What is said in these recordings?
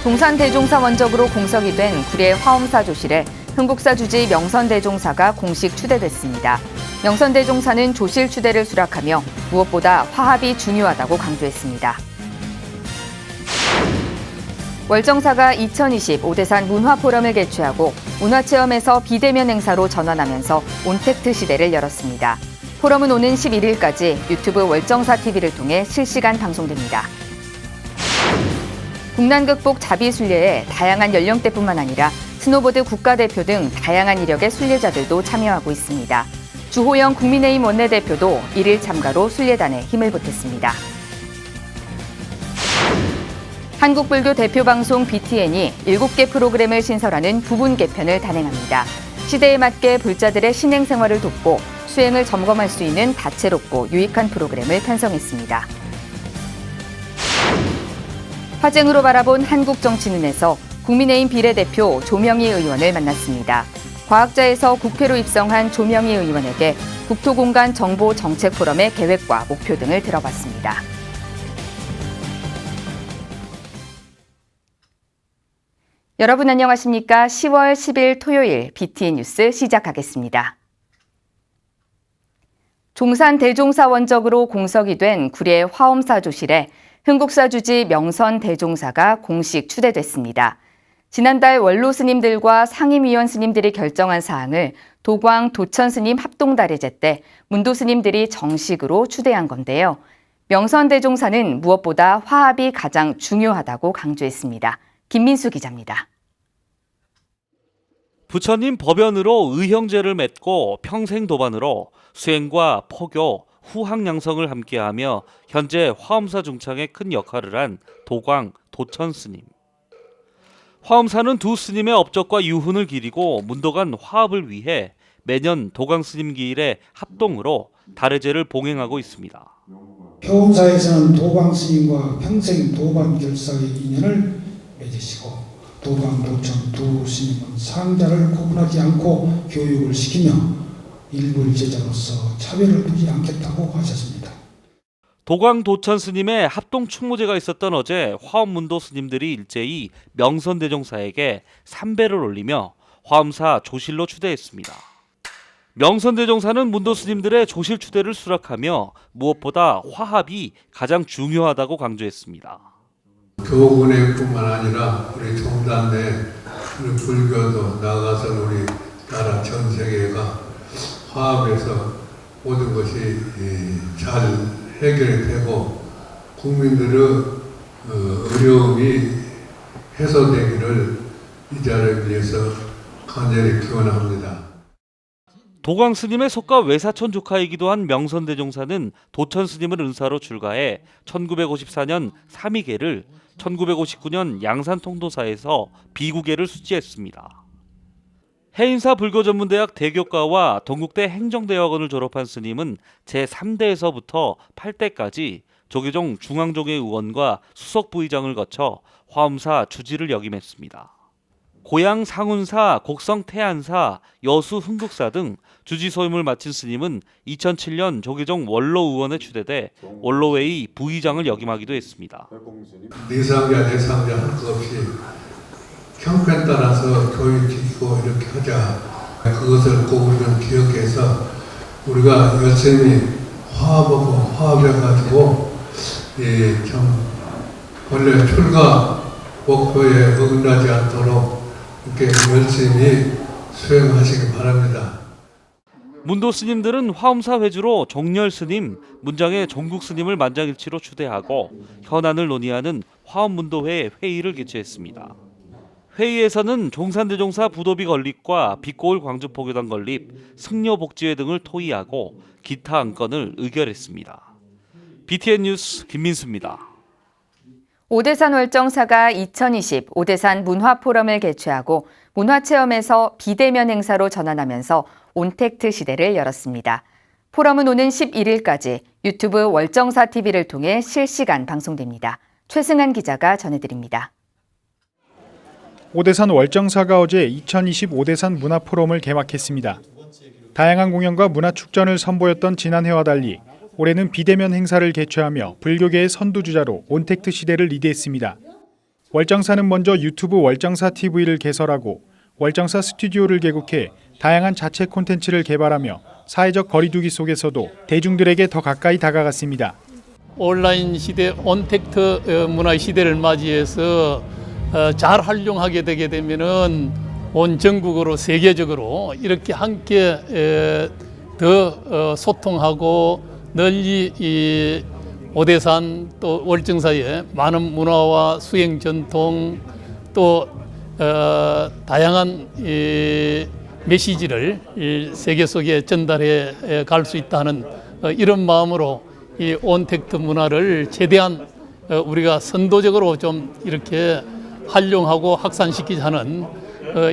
동산대종사 원적으로 공석이 된 구례 화엄사 조실에 흥국사 주지 명선대종사가 공식 추대됐습니다. 명선대종사는 조실 추대를 수락하며 무엇보다 화합이 중요하다고 강조했습니다. 월정사가 2020 오대산 문화포럼을 개최하고 문화체험에서 비대면 행사로 전환하면서 온택트 시대를 열었습니다. 포럼은 오는 11일까지 유튜브 월정사 TV를 통해 실시간 방송됩니다. 국난 극복 자비 순례에 다양한 연령대뿐만 아니라 스노보드 국가대표 등 다양한 이력의 순례자들도 참여하고 있습니다. 주호영 국민의힘 원내대표도 1일 참가로 순례단에 힘을 보탰습니다. 한국불교 대표방송 BTN이 7개 프로그램을 신설하는 부분 개편을 단행합니다. 시대에 맞게 불자들의 신행 생활을 돕고 수행을 점검할 수 있는 다채롭고 유익한 프로그램을 편성했습니다. 화쟁으로 바라본 한국 정치 눈에서 국민의힘 비례대표 조명희 의원을 만났습니다. 과학자에서 국회로 입성한 조명희 의원에게 국토공간 정보 정책 포럼의 계획과 목표 등을 들어봤습니다. 여러분 안녕하십니까? 10월 10일 토요일 BTN 뉴스 시작하겠습니다. 종산대종사 원적으로 공석이 된 구례 화엄사 조실에 흥국사 주지 명선대종사가 공식 추대됐습니다. 지난달 원로 스님들과 상임위원 스님들이 결정한 사항을 도광 도천 스님 합동달해제 때 문도 스님들이 정식으로 추대한 건데요. 명선대종사는 무엇보다 화합이 가장 중요하다고 강조했습니다. 김민수 기자입니다. 부처님 법연으로 의형제를 맺고 평생 도반으로 수행과 포교, 후학양성을 함께하며 현재 화엄사 중창에 큰 역할을 한 도광 도천 스님. 화엄사는 두 스님의 업적과 유훈을 기리고 문도 간 화합을 위해 매년 도광 스님 기일에 합동으로 달해제를 봉행하고 있습니다. 화엄사에서는 도광 스님과 평생 도반 결사의 인연을 맺으시고 도광 도천 두 스님은 상자를 구분하지 않고 교육을 시키며 일불 제자로서 차별을 두지 않겠다고 하셨습니다. 도광 도천 스님의 합동 충무제가 있었던 어제 화엄문도 스님들이 일제히 명선대종사에게 삼배를 올리며 화엄사 조실로 추대했습니다. 명선대종사는 문도 스님들의 조실 추대를 수락하며 무엇보다 화합이 가장 중요하다고 강조했습니다. 교군회뿐만 아니라 우리 종단내 우리 불교도 나가서 우리 나라 전 세계가 화합해서 모든 것이 잘 해결이 되고 국민들의 어려움이 해소되기를 이 자리를 위해서 간절히 기원합니다. 도광 스님의 속가 외사촌 조카이기도 한 명선대종사는 도천 스님을 은사로 출가해 1954년 삼위계를 1959년 양산통도사에서 비구계를 수지했습니다. 해인사 불교전문대학 대교과와 동국대 행정대학원을 졸업한 스님은 제3대에서부터 8대까지 조계종 중앙종회 의원과 수석 부의장을 거쳐 화엄사 주지를 역임했습니다. 고양 상운사, 곡성 태안사, 여수 흥국사 등 주지 소임을 마친 스님은 2007년 조계종 원로 의원에 추대돼 원로회의 부의장을 역임하기도 했습니다. 내상자 할 것 없이 형편 따라서 교육 지키고 이렇게 하자. 그것을 꼭 우리는 기억해서 우리가 열심히 화합하고 화합해가지고 참 원래 출가 목표에 어긋나지 않도록 이렇게 열심히 수행하시기 바랍니다. 문도 스님들은 화엄사 회주로 종렬 스님, 문장의 종국 스님을 만장일치로 추대하고 현안을 논의하는 화엄문도회 회의를 개최했습니다. 회의에서는 종산대종사 부도비 건립과 빛고을 광주포교단 건립, 승려복지회 등을 토의하고 기타 안건을 의결했습니다. BTN 뉴스 김민수입니다. 오대산 월정사가 2020 오대산 문화포럼을 개최하고 문화체험에서 비대면 행사로 전환하면서 온택트 시대를 열었습니다. 포럼은 오는 11일까지 유튜브 월정사 TV를 통해 실시간 방송됩니다. 최승한 기자가 전해드립니다. 오대산 월정사가 어제 2020 오대산 문화포럼을 개막했습니다. 다양한 공연과 문화축전을 선보였던 지난해와 달리 올해는 비대면 행사를 개최하며 불교계의 선두주자로 온택트 시대를 리드했습니다. 월정사는 먼저 유튜브 월정사 TV를 개설하고 월정사 스튜디오를 개국해 다양한 자체 콘텐츠를 개발하며 사회적 거리두기 속에서도 대중들에게 더 가까이 다가갔습니다. 온라인 시대, 온택트 문화 시대를 맞이해서 잘 활용하게 되게 되면은 온 전국으로 세계적으로 이렇게 함께 더 소통하고 널리 이 오대산 또 월정사의 많은 문화와 수행 전통 또 다양한 메시지를 세계 속에 전달해 갈 수 있다는 이런 마음으로 이 온택트 문화를 최대한 우리가 선도적으로 좀 이렇게 활용하고 확산시키자는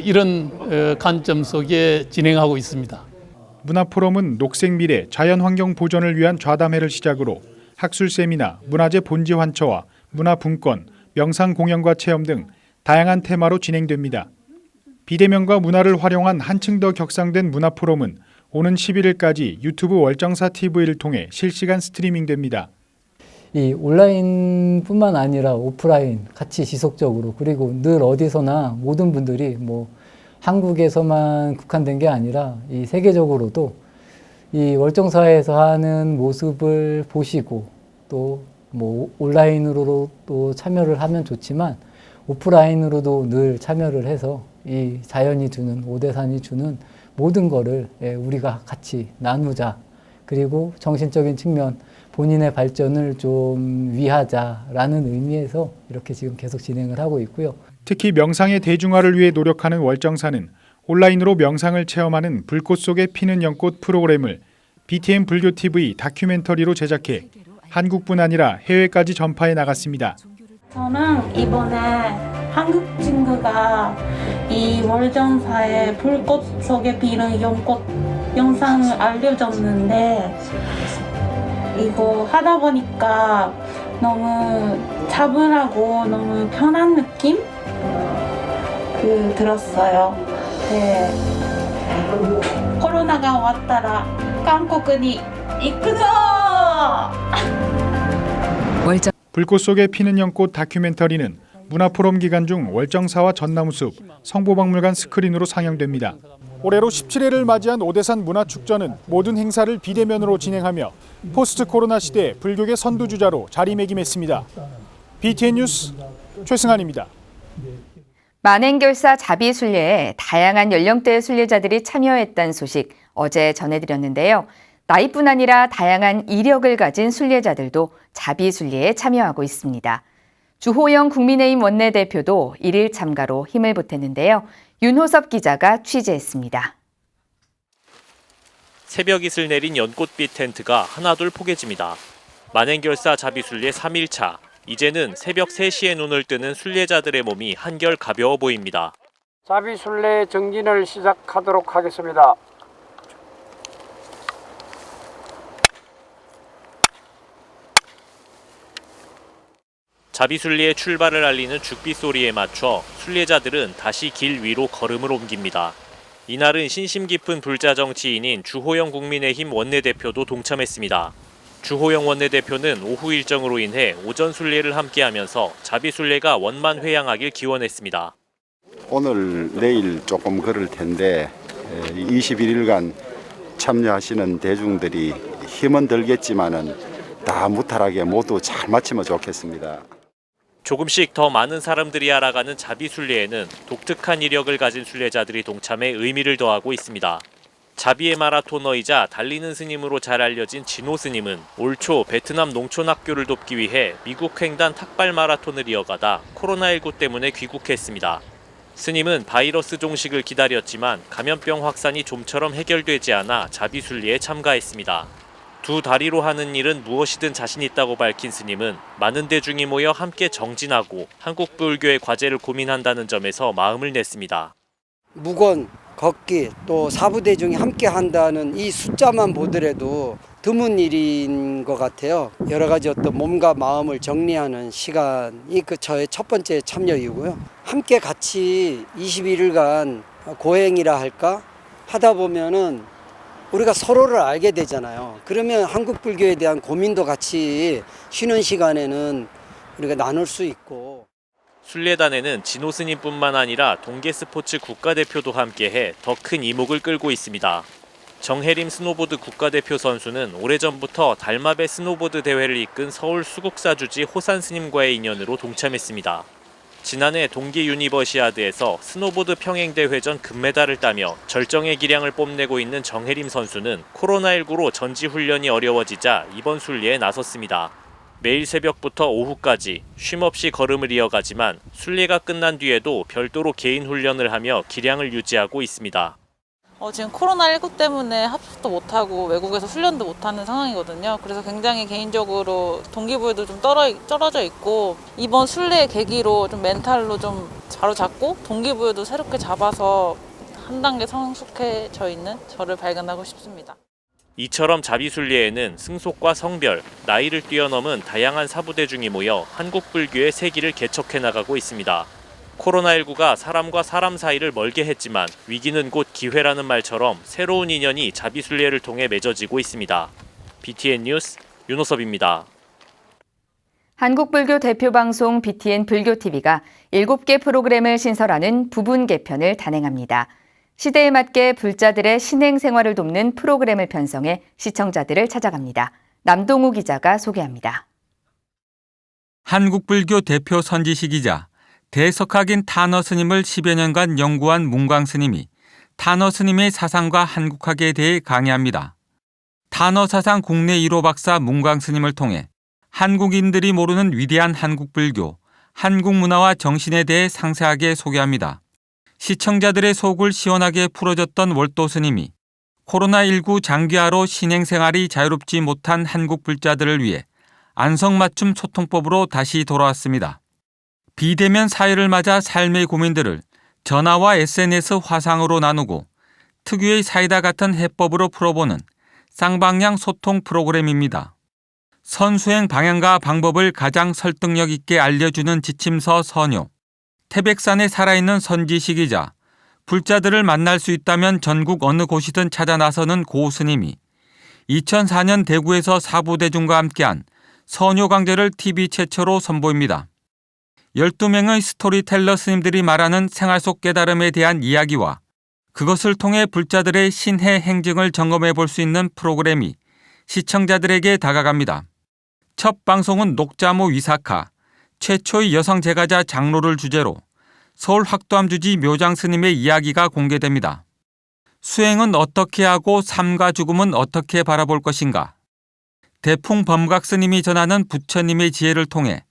이런 관점 속에 진행하고 있습니다. 문화포럼은 녹색미래, 자연환경 보존을 위한 좌담회를 시작으로 학술 세미나, 문화재 본지 환처와 문화분권, 명상 공연과 체험 등 다양한 테마로 진행됩니다. 비대면과 문화를 활용한 한층 더 격상된 문화포럼은 오는 11일까지 유튜브 월정사 TV를 통해 실시간 스트리밍됩니다. 이 온라인뿐만 아니라 오프라인 같이 지속적으로 그리고 늘 어디서나 모든 분들이 뭐 한국에서만 국한된 게 아니라 이 세계적으로도 이 월정사에서 하는 모습을 보시고 또 뭐 온라인으로 또 참여를 하면 좋지만 오프라인으로도 늘 참여를 해서 이 자연이 주는 오대산이 주는 모든 거를 우리가 같이 나누자. 그리고 정신적인 측면 본인의 발전을 좀 위하자라는 의미에서 이렇게 지금 계속 진행을 하고 있고요. 특히 명상의 대중화를 위해 노력하는 월정사는 온라인으로 명상을 체험하는 불꽃 속에 피는 연꽃 프로그램을 BTN 불교TV 다큐멘터리로 제작해 한국뿐 아니라 해외까지 전파해 나갔습니다. 저는 이번에 한국 친구가 이 월정사의 불꽃 속에 피는 연꽃 영상을 알려줬는데 이거 하다 보니까 너무 차분하고 너무 편한 느낌? 들었어요. 네. 코로나가 왔다라 한국에 이끄죠! 불꽃 속에 피는 연꽃 다큐멘터리는 문화포럼 기간 중 월정사와 전나무숲, 성보박물관 스크린으로 상영됩니다. 올해로 17회를 맞이한 오대산 문화축전은 모든 행사를 비대면으로 진행하며 포스트 코로나 시대 불교계 선두주자로 자리매김했습니다. BTN 뉴스 최승환입니다. 만행결사 자비순례에 다양한 연령대의 순례자들이 참여했다는 소식 어제 전해드렸는데요. 나이뿐 아니라 다양한 이력을 가진 순례자들도 자비순례에 참여하고 있습니다. 주호영 국민의힘 원내대표도 1일 참가로 힘을 보탰는데요. 윤호섭 기자가 취재했습니다. 새벽 이슬 내린 연꽃빛 텐트가 하나둘 포개집니다. 만행결사 자비순례 3일차. 이제는 새벽 3시에 눈을 뜨는 순례자들의 몸이 한결 가벼워 보입니다. 자비순례 정진을 시작하도록 하겠습니다. 자비순례의 출발을 알리는 죽비 소리에 맞춰 순례자들은 다시 길 위로 걸음을 옮깁니다. 이날은 신심 깊은 불자 정치인인 주호영 국민의힘 원내대표도 동참했습니다. 주호영 원내대표는 오후 일정으로 인해 오전 순례를 함께하면서 자비순례가 원만회양하길 기원했습니다. 오늘 내일 조금 걸을 텐데 21일간 참여하시는 대중들이 힘은 들겠지만은 다 무탈하게 모두 잘 마치면 좋겠습니다. 조금씩 더 많은 사람들이 알아가는 자비순례에는 독특한 이력을 가진 순례자들이 동참해 의미를 더하고 있습니다. 자비의 마라토너이자 달리는 스님으로 잘 알려진 진호 스님은 올 초 베트남 농촌 학교를 돕기 위해 미국 횡단 탁발 마라톤을 이어가다 코로나19 때문에 귀국했습니다. 스님은 바이러스 종식을 기다렸지만 감염병 확산이 좀처럼 해결되지 않아 자비순례에 참가했습니다. 두 다리로 하는 일은 무엇이든 자신 있다고 밝힌 스님은 많은 대중이 모여 함께 정진하고 한국 불교의 과제를 고민한다는 점에서 마음을 냈습니다. 무건, 걷기, 또 사부대중이 함께 한다는 이 숫자만 보더라도 드문 일인 것 같아요. 여러 가지 어떤 몸과 마음을 정리하는 시간이 저의 첫 번째 참여이고요. 함께 같이 21일간 고행이라 할까? 하다 보면은 우리가 서로를 알게 되잖아요. 그러면 한국 불교에 대한 고민도 같이 쉬는 시간에는 우리가 나눌 수 있고. 순례단에는 진호 스님뿐만 아니라 동계 스포츠 국가대표도 함께해 더 큰 이목을 끌고 있습니다. 정혜림 스노보드 국가대표 선수는 오래전부터 달마배 스노보드 대회를 이끈 서울 수국사주지 호산 스님과의 인연으로 동참했습니다. 지난해 동계 유니버시아드에서 스노보드 평행대회전 금메달을 따며 절정의 기량을 뽐내고 있는 정혜림 선수는 코로나19로 전지 훈련이 어려워지자 이번 순례에 나섰습니다. 매일 새벽부터 오후까지 쉼없이 걸음을 이어가지만 순례가 끝난 뒤에도 별도로 개인 훈련을 하며 기량을 유지하고 있습니다. 지금 코로나19 때문에 합숙도 못하고 외국에서 훈련도 못하는 상황이거든요. 그래서 굉장히 개인적으로 동기부여도 좀 떨어져 있고 이번 순례의 계기로 좀 멘탈로 좀 바로잡고 동기부여도 새롭게 잡아서 한 단계 성숙해져 있는 저를 발견하고 싶습니다. 이처럼 자비순례에는 승속과 성별, 나이를 뛰어넘은 다양한 사부대중이 모여 한국 불교의 세기를 개척해 나가고 있습니다. 코로나19가 사람과 사람 사이를 멀게 했지만 위기는 곧 기회라는 말처럼 새로운 인연이 자비순례를 통해 맺어지고 있습니다. BTN 뉴스 윤호섭입니다. 한국불교 대표 방송 BTN 불교TV가 7개 프로그램을 신설하는 부분 개편을 단행합니다. 시대에 맞게 불자들의 신행 생활을 돕는 프로그램을 편성해 시청자들을 찾아갑니다. 남동우 기자가 소개합니다. 한국불교 대표 선지식이자 대석학인 타너 스님을 10여 년간 연구한 문광 스님이 타너 스님의 사상과 한국학에 대해 강의합니다. 타너 사상 국내 1호 박사 문광 스님을 통해 한국인들이 모르는 위대한 한국불교, 한국 문화와 정신에 대해 상세하게 소개합니다. 시청자들의 속을 시원하게 풀어줬던 월도 스님이 코로나19 장기화로 신행생활이 자유롭지 못한 한국 불자들을 위해 안성맞춤 소통법으로 다시 돌아왔습니다. 비대면 사회를 맞아 삶의 고민들을 전화와 SNS 화상으로 나누고 특유의 사이다 같은 해법으로 풀어보는 쌍방향 소통 프로그램입니다. 선수행 방향과 방법을 가장 설득력 있게 알려주는 지침서 선요. 태백산에 살아있는 선지식이자 불자들을 만날 수 있다면 전국 어느 곳이든 찾아 나서는 고 스님이 2004년 대구에서 사부대중과 함께한 선요 강좌를 TV 최초로 선보입니다. 12명의 스토리텔러 스님들이 말하는 생활 속 깨달음에 대한 이야기와 그것을 통해 불자들의 신해 행증을 점검해 볼 수 있는 프로그램이 시청자들에게 다가갑니다. 첫 방송은 녹자모 위사카, 최초의 여성 제가자 장로를 주제로 서울 학도암 주지 묘장 스님의 이야기가 공개됩니다. 수행은 어떻게 하고 삶과 죽음은 어떻게 바라볼 것인가? 대풍 범각 스님이 전하는 부처님의 지혜를 통해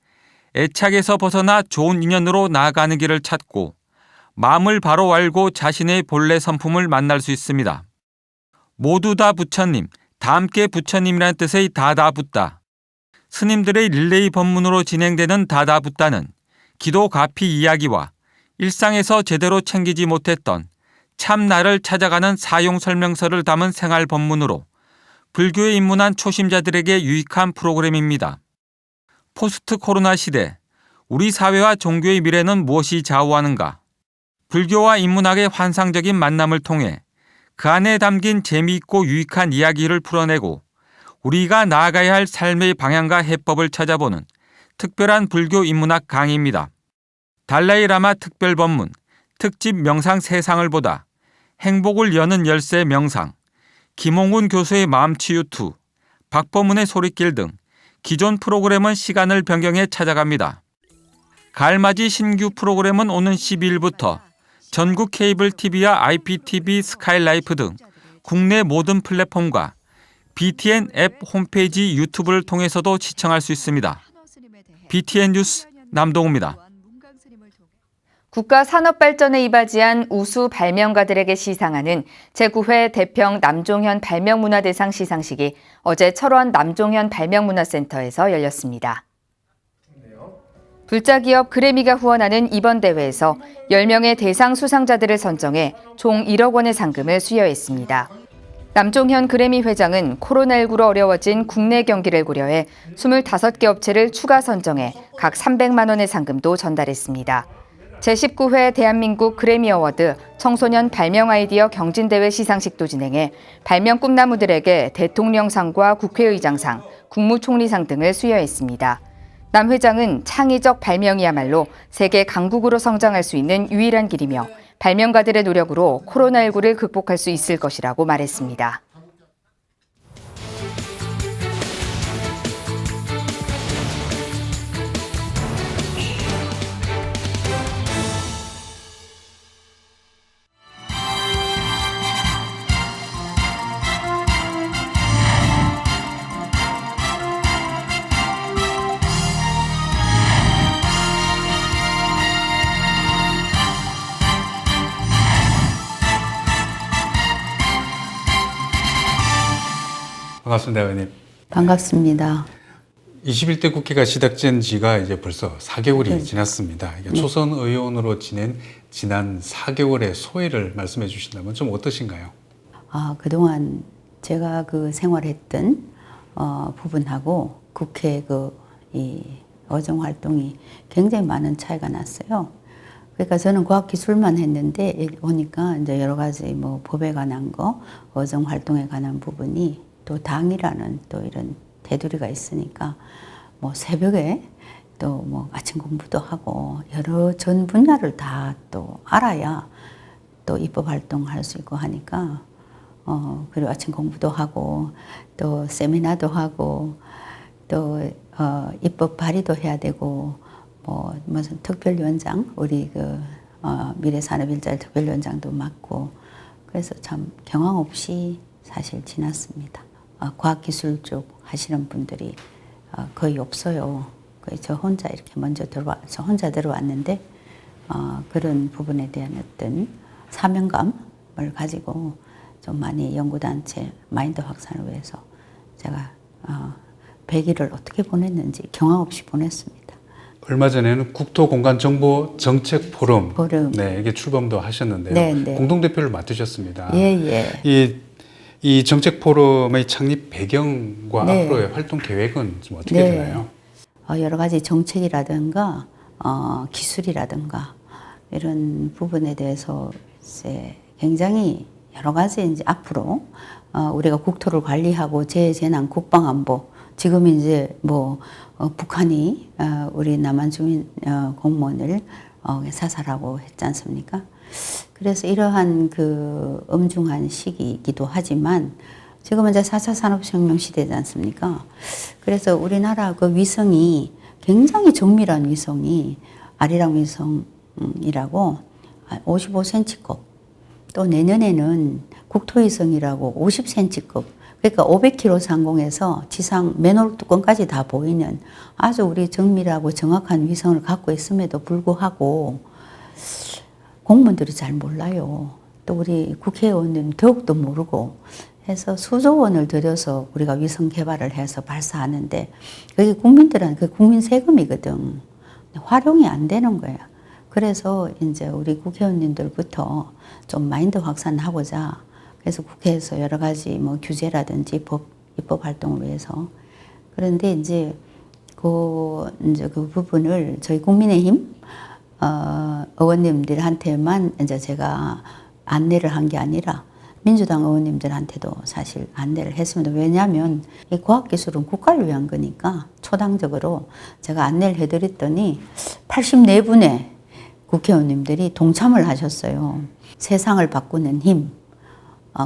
애착에서 벗어나 좋은 인연으로 나아가는 길을 찾고 마음을 바로 알고 자신의 본래 성품을 만날 수 있습니다. 모두 다 부처님, 다 함께 부처님이라는 뜻의 다다붓다. 스님들의 릴레이 법문으로 진행되는 다다붓다는 기도 가피 이야기와 일상에서 제대로 챙기지 못했던 참 나를 찾아가는 사용 설명서를 담은 생활 법문으로 불교에 입문한 초심자들에게 유익한 프로그램입니다. 포스트 코로나 시대, 우리 사회와 종교의 미래는 무엇이 좌우하는가? 불교와 인문학의 환상적인 만남을 통해 그 안에 담긴 재미있고 유익한 이야기를 풀어내고 우리가 나아가야 할 삶의 방향과 해법을 찾아보는 특별한 불교 인문학 강의입니다. 달라이 라마 특별 법문, 특집 명상 세상을 보다, 행복을 여는 열쇠 명상, 김홍훈 교수의 마음치유2, 박범은의 소리길 등 기존 프로그램은 시간을 변경해 찾아갑니다. 가을맞이 신규 프로그램은 오는 12일부터 전국 케이블 TV와 IPTV, 스카이라이프 등 국내 모든 플랫폼과 BTN 앱 홈페이지 유튜브를 통해서도 시청할 수 있습니다. BTN 뉴스 남동우입니다. 국가 산업 발전에 이바지한 우수 발명가들에게 시상하는 제9회 대평 남종현 발명문화대상 시상식이 어제 철원 남종현 발명문화센터에서 열렸습니다. 불자기업 그래미가 후원하는 이번 대회에서 10명의 대상 수상자들을 선정해 총 1억 원의 상금을 수여했습니다. 남종현 그래미 회장은 코로나19로 어려워진 국내 경기를 고려해 25개 업체를 추가 선정해 각 300만 원의 상금도 전달했습니다. 제19회 대한민국 그래미 어워드 청소년 발명 아이디어 경진대회 시상식도 진행해 발명 꿈나무들에게 대통령상과 국회의장상, 국무총리상 등을 수여했습니다. 남 회장은 창의적 발명이야말로 세계 강국으로 성장할 수 있는 유일한 길이며 발명가들의 노력으로 코로나19를 극복할 수 있을 것이라고 말했습니다. 반갑습니다, 의원님. 반갑습니다. 21대 국회가 시작된 지가 이제 벌써 4개월이 네. 지났습니다. 네. 초선 의원으로 지낸 지난 4개월의 소회를 말씀해 주신다면 좀 어떠신가요? 그동안 제가 그 생활했던 부분하고 국회 이 어정 활동이 굉장히 많은 차이가 났어요. 그러니까 저는 과학기술만 했는데 오니까 이제 여러 가지 뭐 법에 관한 거, 어정 활동에 관한 부분이 또 당이라는 또 이런 테두리가 있으니까 뭐 새벽에 또 뭐 아침 공부도 하고 여러 전 분야를 다 또 알아야 또 입법 활동할 수 있고 하니까 그리고 아침 공부도 하고 또 세미나도 하고 또 입법 발의도 해야 되고 뭐 무슨 특별위원장 우리 미래산업일자리 특별위원장도 맡고 그래서 참 경황 없이 사실 지났습니다. 과학기술 쪽 하시는 분들이 거의 없어요. 거의 저 혼자 이렇게 저 혼자 들어왔는데 그런 부분에 대한 어떤 사명감을 가지고 좀 많이 연구단체 마인드 확산을 위해서 제가 100일을 어떻게 보냈는지 경황 없이 보냈습니다. 얼마 전에는 국토공간정보정책포럼 네, 이게 출범도 하셨는데요. 네, 네. 공동대표를 맡으셨습니다. 예. 이 정책포럼의 창립 배경과 네. 앞으로의 활동 계획은 좀 어떻게 네. 되나요? 여러 가지 정책이라든가 기술이라든가 이런 부분에 대해서 이제 굉장히 여러 가지 이제 앞으로 우리가 국토를 관리하고 재재난 국방안보 지금 이제 뭐 북한이 우리 남한 주민 공무원을 사살하고 했지 않습니까? 그래서 이러한 그 엄중한 시기이기도 하지만 지금은 이제 4차 산업혁명 시대지 않습니까? 그래서 우리나라 그 위성이 굉장히 정밀한 위성이 아리랑 위성이라고 55cm급 또 내년에는 국토위성이라고 50cm급 그러니까 500km 상공에서 지상 맨홀 뚜껑까지 다 보이는 아주 우리 정밀하고 정확한 위성을 갖고 있음에도 불구하고 공무원들이 잘 몰라요. 또 우리 국회의원들은 더욱더 모르고 해서 수조 원을 들여서 우리가 위성 개발을 해서 발사하는데 그게 국민들한테 국민 세금이거든. 활용이 안 되는 거야. 그래서 이제 우리 국회의원님들부터 좀 마인드 확산하고자 그래서 국회에서 여러 가지 뭐 규제라든지 입법 활동을 위해서 그런데 이제 그 부분을 저희 국민의힘 의원님들한테만 이제 제가 안내를 한 게 아니라 민주당 의원님들한테도 사실 안내를 했습니다. 왜냐하면 이 과학기술은 국가를 위한 거니까 초당적으로 제가 안내를 해드렸더니 84분의 국회의원님들이 동참을 하셨어요. 세상을 바꾸는 힘,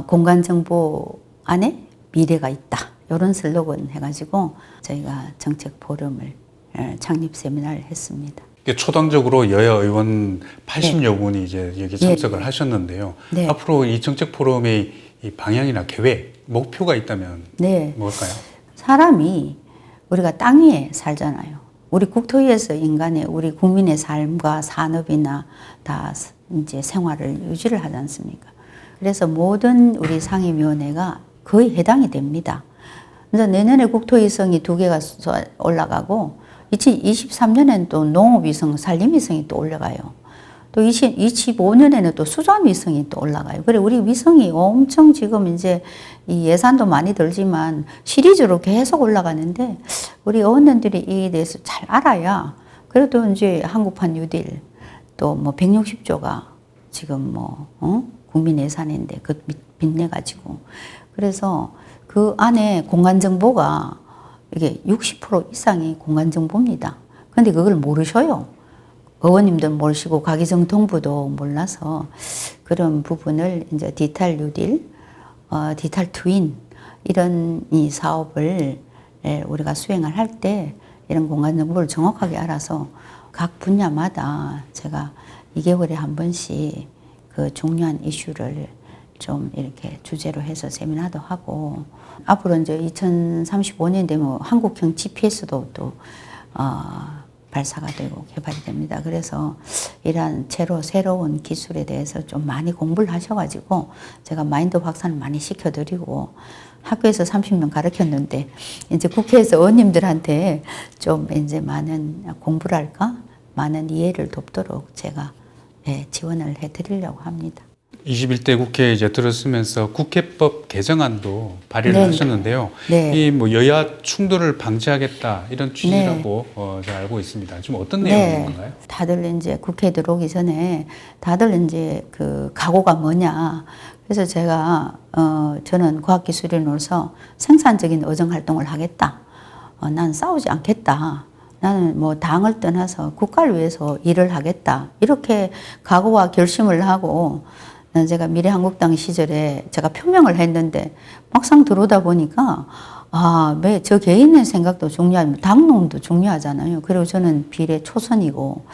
공간정보 안에 미래가 있다. 이런 슬로건 해가지고 저희가 정책 포럼을 창립 세미나를 했습니다. 초당적으로 여야 의원 80여 분이 이제 여기 참석을 하셨는데요. 네. 앞으로 이 정책 포럼의 이 방향이나 계획, 목표가 있다면 뭘까요? 사람이 우리가 땅 위에 살잖아요. 우리 국토위에서 인간의 우리 국민의 삶과 산업이나 다 이제 생활을 유지를 하지 않습니까? 그래서 모든 우리 상임위원회가 거의 해당이 됩니다. 그래서 내년에 국토위성이 2개가 올라가고 2023년에는 또 농업위성, 산림위성이 또 올라가요. 또 25년에는 또 수자위성이 또 올라가요. 그래 우리 위성이 엄청 지금 이제 이 예산도 많이 들지만 시리즈로 계속 올라가는데 우리 의원님들이 이에 대해서 잘 알아야 그래도 이제 한국판 뉴딜 또 뭐 160조가 지금 국민 예산인데 그 빚내 가지고 그래서 그 안에 공간 정보가 이게 60% 이상이 공간정보입니다. 근데 그걸 모르셔요. 의원님도 모르시고 가기정통부도 몰라서 그런 부분을 이제 디지털 뉴딜, 디지털 트윈 이런 이 사업을 우리가 수행을 할 때 이런 공간 정보를 정확하게 알아서 각 분야마다 제가 2개월에 한 번씩 그 중요한 이슈를 좀 이렇게 주제로 해서 세미나도 하고 앞으로 이제 2035년 되면 한국형 GPS도 또 발사가 되고 개발이 됩니다. 그래서 이러한 새로운 기술에 대해서 좀 많이 공부를 하셔가지고 제가 마인드 확산을 많이 시켜드리고 학교에서 30년 가르쳤는데 이제 국회에서 의원님들한테 좀 이제 많은 공부를 할까? 많은 이해를 돕도록 제가 지원을 해드리려고 합니다. 21대 국회에 이제 들었으면서 국회법 개정안도 발의를 하셨는데요. 이 뭐 여야 충돌을 방지하겠다 이런 취지라고 제가 알고 있습니다. 좀 어떤 내용인 건가요? 다들 이제 국회에 들어오기 전에 다들 이제 그 각오가 뭐냐. 그래서 제가 저는 과학기술인으로서 생산적인 의정 활동을 하겠다. 난 싸우지 않겠다. 나는 뭐 당을 떠나서 국가를 위해서 일을 하겠다. 이렇게 각오와 결심을 하고 제가 미래한국당 시절에 제가 표명을 했는데 막상 들어오다 보니까 저 개인의 생각도 중요하지만 당론도 중요하잖아요. 그리고 저는 비례 초선이고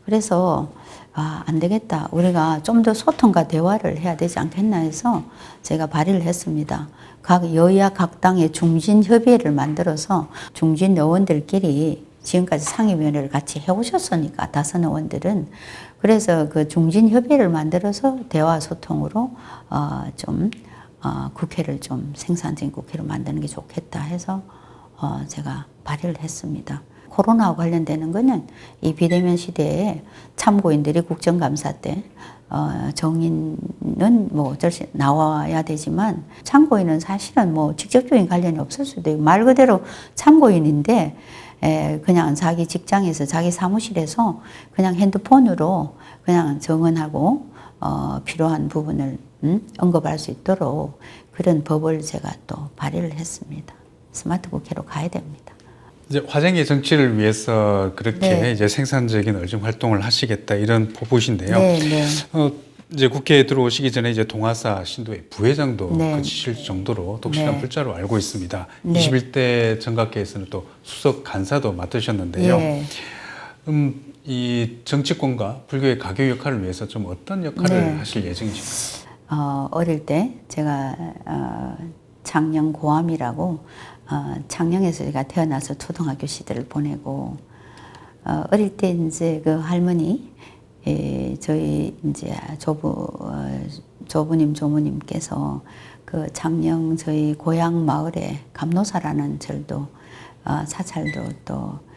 그래서 안 되겠다. 우리가 좀 더 소통과 대화를 해야 되지 않겠나 해서 제가 발의를 했습니다. 각 여야 각 당의 중진협의회를 만들어서 중진 의원들끼리 지금까지 상임위원회를 같이 해오셨으니까 다선 의원들은 그래서 그 중진협의회를 만들어서 대화 소통으로 국회를 좀 생산적인 국회로 만드는 게 좋겠다 해서 제가 발의를 했습니다. 코로나와 관련되는 거는 이 비대면 시대에 참고인들이 국정감사 때 정인은 뭐 어쩔 수 나와야 되지만 참고인은 사실은 뭐 직접적인 관련이 없을 수도 있고 말 그대로 참고인인데 그냥 자기 직장에서 자기 사무실에서 그냥 핸드폰으로 그냥 정언하고 필요한 부분을 언급할 수 있도록 그런 법을 제가 또 발의를 했습니다. 스마트 국회로 가야 됩니다. 이제 화쟁의 정치를 위해서 그렇게 이제 생산적인 의정 활동을 하시겠다 이런 포부신데요. 이제 국회에 들어오시기 전에 이제 동아사 신도의 부회장도 거치실 정도로 독실한 불자로 알고 있습니다. 21대 정각회에서는 또 수석 간사도 맡으셨는데요. 이 정치권과 불교의 가교 역할을 위해서 좀 어떤 역할을 하실 예정이신가요? 어릴 때 제가 창녕 고암이라고 창녕에서 제가 태어나서 초등학교 시대를 보내고 어릴 때 이제 그 할머니 저희 이제 조부님 조모님께서 그 창녕 저희 고향 마을에 감노사라는 절도 사찰도 또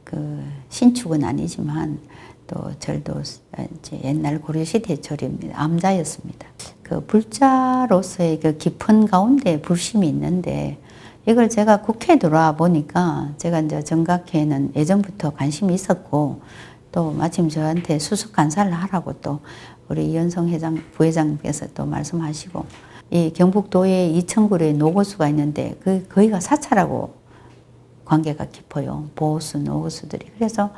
그 신축은 아니지만 또 절도 이제 옛날 고려시대 절입니다. 암자였습니다. 그 불자로서의 그 깊은 가운데 불심이 있는데 이걸 제가 국회에 들어와 보니까 제가 이제 정각회에는 예전부터 관심이 있었고 또 마침 저한테 수석 간사를 하라고 또 우리 이현성 부회장님께서 또 말씀하시고 이 경북도에 이천구리에 노고수가 있는데 거기가 사찰하고 관계가 깊어요. 보호수, 노고수들이. 그래서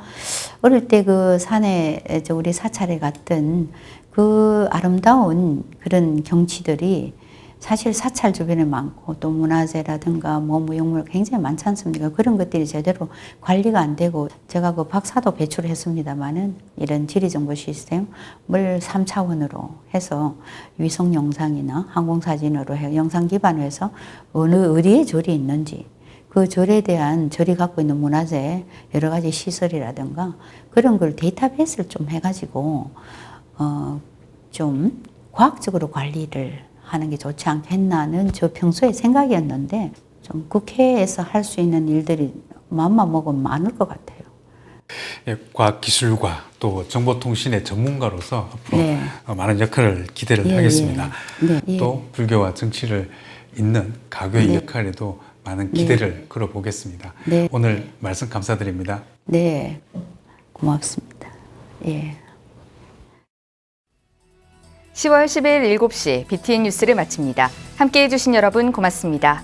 어릴 때 그 산에 우리 사찰에 갔던 그 아름다운 그런 경치들이 사실 사찰 주변에 많고 또 문화재라든가 뭐 무형물 굉장히 많지 않습니까? 그런 것들이 제대로 관리가 안 되고 제가 그 박사도 배출했습니다만은 이런 지리정보 시스템을 3차원으로 해서 위성 영상이나 항공사진으로 해 영상 기반으로 해서 어디에 절이 있는지 그 절에 대한 절이 갖고 있는 문화재 여러 가지 시설이라든가 그런 걸 데이터베이스를 좀 해가지고 좀 과학적으로 관리를 하는 게 좋지 않겠나는 저 평소에 생각이었는데 좀 국회에서 할 수 있는 일들이 마음만 먹으면 많을 것 같아요. 과학기술과 또 정보통신의 전문가로서 앞으로 많은 역할을 기대를 하겠습니다. 또 불교와 정치를 잇는 가교의 역할에도 많은 기대를 걸어보겠습니다. 오늘 말씀 감사드립니다. 네, 고맙습니다. 10월 10일 7시 BTN 뉴스를 마칩니다. 함께해 주신 여러분 고맙습니다.